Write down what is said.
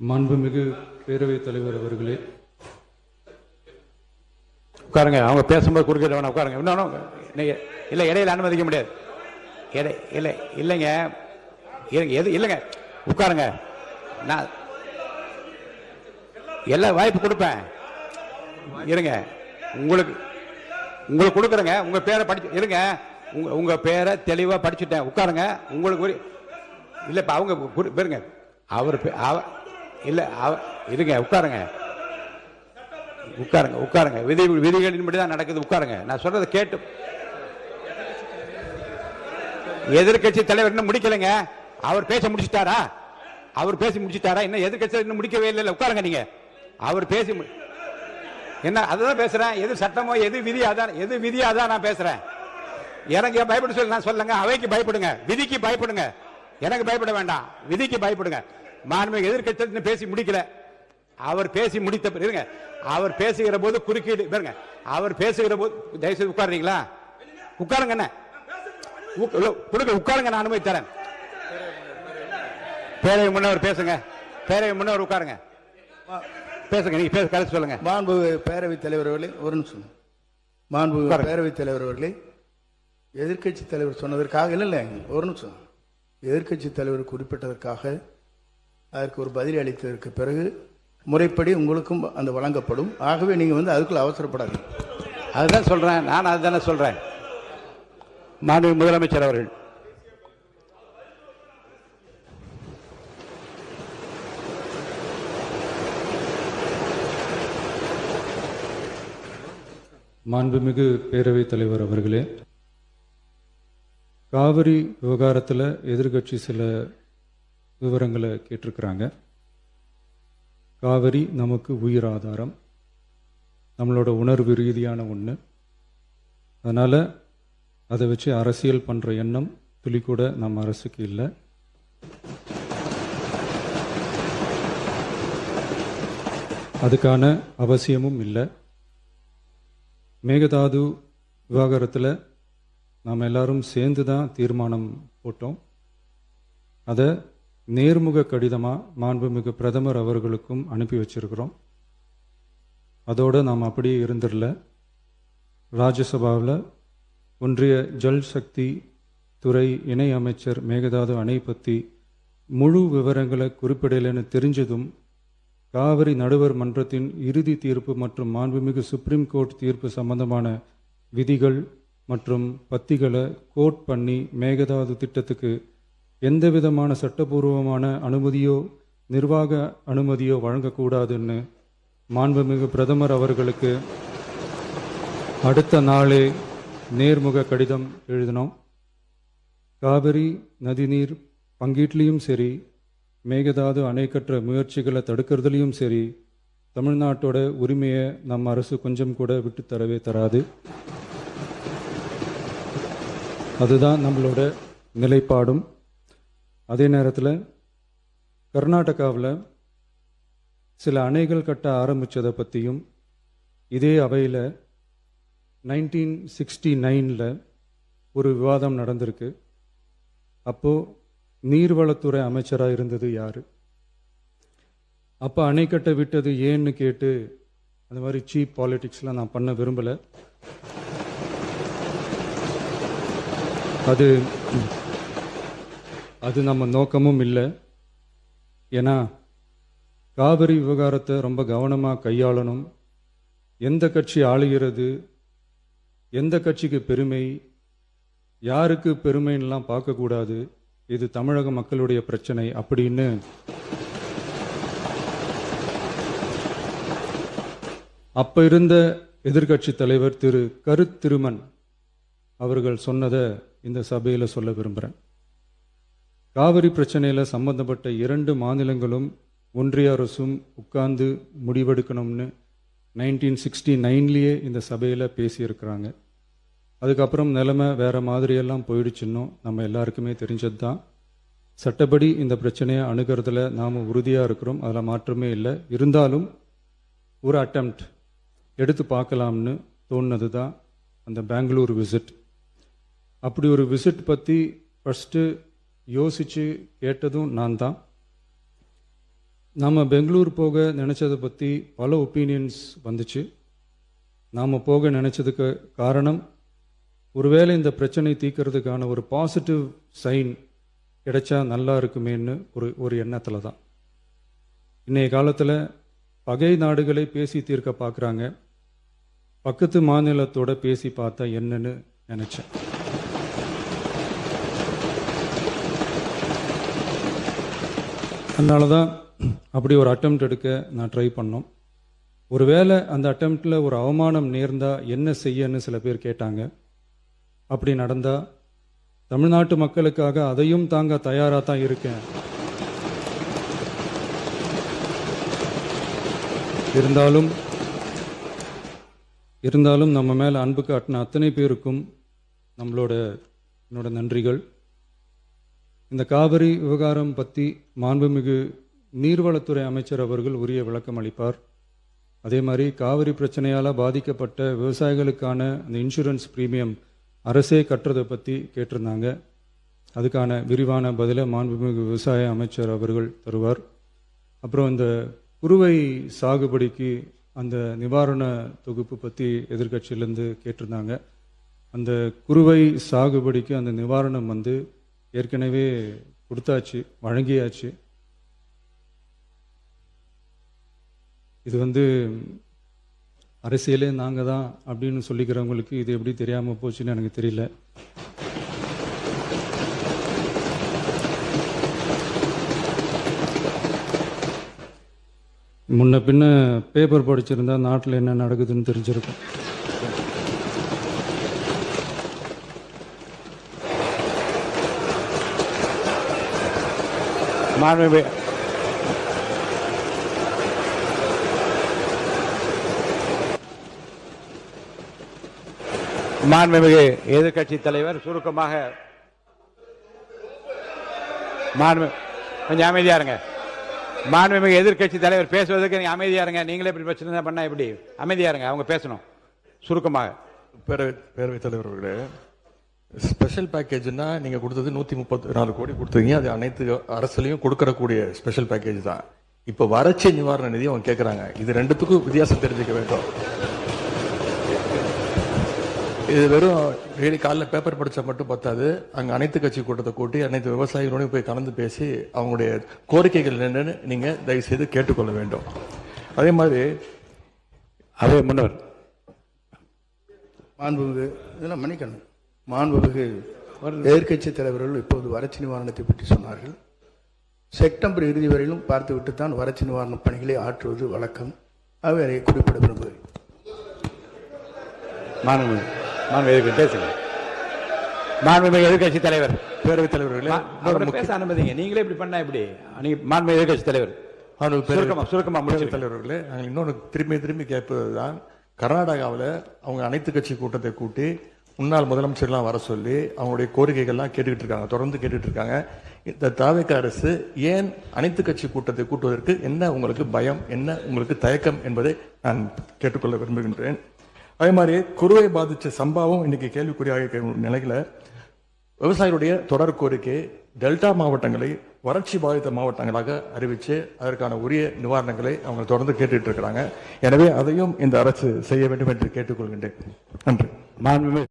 மாண்புமிகு பேரவைத் தலைவர் அவர்களே, உட்காருங்க. அவங்க பேசும்போது குறுக்கிட வேணாம், உட்காருங்க. இன்னொன்று இல்லை, இடையில அனுமதிக்க முடியாது. இல்லை இல்லைங்க, எது இல்லைங்க, உட்காருங்க. நான் எல்லா வாய்ப்பு கொடுப்பேன். இருங்க, உங்களுக்கு கொடுக்குறேங்க. உங்கள் பேரை படிச்சு இருங்க. உங்கள் பேரை தெளிவாக படிச்சுட்டேன். உட்காருங்க. உங்களுக்கு இல்லை, இப்போ அவங்க பேருங்க. அவர் இல்லை, இருங்க, உட்காருங்க. விதிகளின்படி தான் நடக்குது. உட்காருங்க. நான் சொல்றதை கேட்டு. எதிர்கட்சி தலைவர் இன்னும் முடிக்கலைங்க. அவர் பேச முடிச்சுட்டாரா? இன்னும் எதிர்கட்சி இன்னும் முடிக்கவே இல்லை. உட்காருங்க. நீங்க அவர் பேசி என்ன அதான் பேசுறேன். எது சட்டமோ எது விதி அதான் நான் பேசுறேன். எனக்கு பயப்பட சொல்லி நான் சொல்லுங்க. அவைக்கு பயப்படுங்க, விதிக்கு பயப்படுங்க. எனக்கு பயப்பட வேண்டாம், விதிக்கு பயப்படுங்க. மாண்புமிகு எதிர்கட்சி பேசி முடிக்கல. அவர் பேசி முடித்த இருங்க. அவர் பேசுகிற போது குறுக்கீடு பாருங்க. அவர் பேசுகிற போது தயவுசெய்து உட்காருங்களா? உட்காருங்க. என்ன உட்காருங்க, நான் அனுமதி தரேன். பேரவை முன்னவர் பேசுங்க. பேரவை முன்னவர் உட்காருங்க, பேசுங்க. நீங்க பேச கருத்து சொல்லுங்க. மாண்பு பேரவைத் தலைவர் அவர்களே, ஒரு நிமிஷம். மாண்பு பேரவைத் தலைவர் அவர்களே, எதிர்கட்சி தலைவர் சொன்னதற்காக இல்லை, ஒரு நிமிஷம். எதிர்கட்சி தலைவர் குறிப்பிட்டதற்காக அதற்கு ஒரு பதில் அளித்ததற்கு பிறகு முறைப்படி உங்களுக்கும் அந்த வழங்கப்படும். ஆகவே நீங்கள் அதுக்குள்ள அவசரப்படாது. அதுதான் சொல்றேன், நான் அதுதானே சொல்றேன். மாண்பு முதலமைச்சர் அவர்கள். மாண்புமிகு பேரவைத் தலைவர் அவர்களே, காவிரி விவகாரத்தில் எதிர்கட்சி சில விவரங்களை கேட்டிருக்கிறாங்க. காவிரி நமக்கு உயிர் ஆதாரம், நம்மளோட உணர்வு ரீதியான ஒன்று. அதனால் அதை வச்சு அரசியல் பண்ணுற எண்ணம் துளி கூட நம்ம அரசுக்கு இல்லை. அதுக்கான அவசியமும் இல்லை. மேகதாது விவகாரத்தில் நாம் எல்லாரும் சேர்ந்து தான் தீர்மானம் போட்டோம். அதை நேர்முக கடிதமாக மாண்புமிகு பிரதமர் அவர்களுக்கும் அனுப்பி வச்சிருக்கிறோம். அதோடு நாம் அப்படியே இருந்துடல. ராஜ்யசபாவில் ஒன்றிய ஜல் சக்தி துறை இணை அமைச்சர் மேகதாது அணை பற்றி முழு விவரங்களை குறிப்பிடலைன்னு தெரிஞ்சதும் காவிரி நடுவர் மன்றத்தின் இறுதி தீர்ப்பு மற்றும் மாண்புமிகு சுப்ரீம் கோர்ட் தீர்ப்பு சம்பந்தமான விதிகள் மற்றும் பத்திகளை கோட் பண்ணி மேகதாது திட்டத்துக்கு எந்த விதமான சட்டபூர்வமான அனுமதியோ நிர்வாக அனுமதியோ வழங்கக்கூடாதுன்னு மாண்புமிகு பிரதமர் அவர்களுக்கு அடுத்த நாளே நேர்முக கடிதம் எழுதினோம். காவிரி நதிநீர் பங்கீட்லேயும் சரி, மேகதாது அணை கட்டுற முயற்சிகளை தடுக்கிறதுலையும் சரி, தமிழ்நாட்டோட உரிமையை நம்ம அரசு கொஞ்சம் கூட விட்டு தரவே தராது. அதுதான் நம்மளோட நிலைப்பாடும். அதே நேரத்தில் கர்நாடகாவில் சில அணைகள் கட்ட ஆரம்பித்ததை பற்றியும் இதே அவையில் 1969 ஒரு விவாதம் நடந்திருக்கு. அப்போது நீர்வளத்துறை அமைச்சராக இருந்தது யார்? அப்போ அணை கட்ட விட்டது ஏன்னு கேட்டு அந்த மாதிரி சீப் பாலிடிக்ஸ்லாம் நான் பண்ண விரும்பலை. அது நம்ம நோக்கமும் இல்லை. ஏன்னா காவிரி விவகாரத்தை ரொம்ப கவனமாக கையாளணும். எந்த கட்சி ஆளுகிறது, எந்த கட்சிக்கு பெருமை, யாருக்கு பெருமைன்னெலாம் பார்க்கக்கூடாது. இது தமிழக மக்களுடைய பிரச்சனை அப்படின்னு அப்போ இருந்த எதிர்கட்சி தலைவர் திரு திருமன் அவர்கள் சொன்னதை இந்த சபையில் சொல்ல விரும்புகிறேன். காவிரி பிரச்சனையில் சம்பந்தப்பட்ட 2 மாநிலங்களும் ஒன்றிய அரசும் உட்கார்ந்து முடிவெடுக்கணும்னு 1969 இந்த சபையில் பேசியிருக்கிறாங்க. அதுக்கப்புறம் நிலைமை வேறு மாதிரியெல்லாம் போயிடுச்சுன்னு நம்ம எல்லாருக்குமே தெரிஞ்சது தான். சட்டப்படி இந்த பிரச்சனையை அணுகிறதுல நாம் உறுதியாக இருக்கிறோம், அதில் மாற்றமே இல்லை. இருந்தாலும் ஒரு அட்டெம்ப்ட் எடுத்து பார்க்கலாம்னு தோணுனது தான் அந்த பெங்களூர் விசிட். அப்படி ஒரு விசிட் பற்றி ஃபஸ்ட்டு யோசித்து கேட்டதும் நான் தான். நாம் பெங்களூர் போக நினச்சதை பற்றி பல ஒப்பீனியன்ஸ் வந்துச்சு. நாம் போக நினச்சதுக்கு காரணம், ஒருவேளை இந்த பிரச்சனை தீர்க்கறதுக்கான ஒரு பாசிட்டிவ் சைன் கிடைச்சா நல்லா இருக்குமேன்னு ஒரு எண்ணத்தில் தான். இன்றைய காலத்தில் பகை நாடுகளை பேசி தீர்க்க பார்க்குறாங்க. பக்கத்து மாநிலத்தோட பேசி பார்த்தா என்னன்னு நினச்சேன். அதனால தான் அப்படி ஒரு அட்டெம்ப்ட் எடுக்க நான் ட்ரை பண்ணோம். ஒருவேளை அந்த அட்டெம்ப்டில் ஒரு அவமானம் நேர்ந்தால் என்ன செய்யன்னு சில பேர் கேட்டாங்க. அப்படி நடந்தால் தமிழ்நாட்டு மக்களுக்காக அதையும் தாங்க தயாராக தான் இருக்கேன். இருந்தாலும் நம்ம மேலே அன்பு காட்டின அத்தனை பேருக்கும் என்னோட நன்றிகள். இந்த காவிரி விவகாரம் பற்றி மாண்புமிகு நீர்வளத்துறை அமைச்சர் அவர்கள் உரிய விளக்கம் அளிப்பார். அதே மாதிரி காவிரி பிரச்சனையால் பாதிக்கப்பட்ட விவசாயிகளுக்கான அந்த இன்சூரன்ஸ் ப்ரீமியம் அரசே கட்டுறதை பற்றி கேட்டிருந்தாங்க. அதுக்கான விரிவான பதிலை மாண்புமிகு விவசாய அமைச்சர் அவர்கள் தருவார். அப்புறம் இந்த குறுவை சாகுபடிக்கு அந்த நிவாரண தொகுப்பு பற்றி எதிர்க்கட்சியிலேருந்து கேட்டிருந்தாங்க. அந்த குறுவை சாகுபடிக்கு அந்த நிவாரணம் ஏற்கனவே கொடுத்தாச்சு, வழங்கியாச்சு. இது அரசியலே நாங்கள் தான் அப்படின்னு சொல்லிக்கிறவங்களுக்கு இது எப்படி தெரியாமல் போச்சுன்னு எனக்கு தெரியல. முன்ன பின்ன பேப்பர் படிச்சிருந்தா நாட்டில் என்ன நடக்குதுன்னு தெரிஞ்சிருக்கும். மாண்புமிகு எதிர்க்கட்சி தலைவர் சுருக்கமாக, கொஞ்சம் அமைதியா இருங்க. மாண்புமிகு எதிர்க்கட்சி தலைவர் பேசுவதற்கு நீங்க அமைதியா இருங்க. நீங்களே இப்படி பிரச்சனை பண்ணா எப்படி? அமைதியா இருங்க, அவங்க பேசணும் சுருக்கமாக. பேரவைத் தலைவர் அவர்களே, ஸ்பெஷல் பேக்கேஜ்னா நீங்க கொடுத்தது 134 கோடி கொடுத்தீங்க. அது அனைத்து அரசுலையும் கொடுக்கறக்கூடிய ஸ்பெஷல் பேக்கேஜ் தான். இப்ப வறட்சி நிவாரண நிதி அவங்க கேட்கறாங்க. இது ரெண்டுத்துக்கும் வித்தியாசம் தெரிஞ்சுக்க வேண்டும். இது வெறும் டெய்லி காலைல பேப்பர் படிச்சா மட்டும் பத்தாது. அங்க அனைத்து கட்சி கூட்டத்தை கூட்டி அனைத்து விவசாயிகளோடையும் போய் கலந்து பேசி அவங்களுடைய கோரிக்கைகள் என்னன்னு நீங்க தயவு செய்து கேட்டுக்கொள்ள வேண்டும். அதே மாதிரி முன்னவர் மாண்புமிகு எதிர்க்கட்சி தலைவர்கள் இப்போது வறட்சி நிவாரணத்தை பற்றி சொன்னார்கள். செப்டம்பர் இறுதி வரையிலும் பார்த்துவிட்டு தான் வறட்சி நிவாரண பணிகளை ஆற்றுவது வழக்கம். அவை அதை குறிப்பிட விரும்புகிறேன். மாண்புமிகு எதிர்க்கட்சி தலைவர், பேரவைத் தலைவர்களே பேச அனுமதிங்க. நீங்களே இப்படி பண்ணா எப்படி? மாண்புமிகு எதிர்க்கட்சி தலைவர் சுருக்கமா முடிவு. தலைவர்களே, நாங்கள் இன்னொன்று திரும்பி கேட்பதுதான், கர்நாடகாவில் அவங்க அனைத்து கட்சி கூட்டத்தை கூட்டி முன்னாள் முதலமைச்சர்லாம் வர சொல்லி அவங்களுடைய கோரிக்கைகள்லாம் கேட்டுக்கிட்டு இருக்காங்க, தொடர்ந்து கேட்டுட்டு இருக்காங்க. இந்த தாவேக்கா அரசு ஏன் அனைத்து கட்சி கூட்டத்தை கூட்டுவதற்கு என்ன உங்களுக்கு பயம், என்ன உங்களுக்கு தயக்கம் என்பதை நான் கேட்டுக்கொள்ள விரும்புகின்றேன். அதே மாதிரி குறுவை பாதித்த சம்பவம் இன்னைக்கு கேள்விக்குறியாக நிலையில விவசாயிகளுடைய தொடர் கோரிக்கை டெல்டா மாவட்டங்களை வறட்சி பாதித்த மாவட்டங்களாக அறிவித்து அதற்கான உரிய நிவாரணங்களை அவங்க தொடர்ந்து கேட்டுட்டு இருக்கிறாங்க. எனவே அதையும் இந்த அரசு செய்ய வேண்டும் என்று கேட்டுக்கொள்கின்றேன். நன்றி.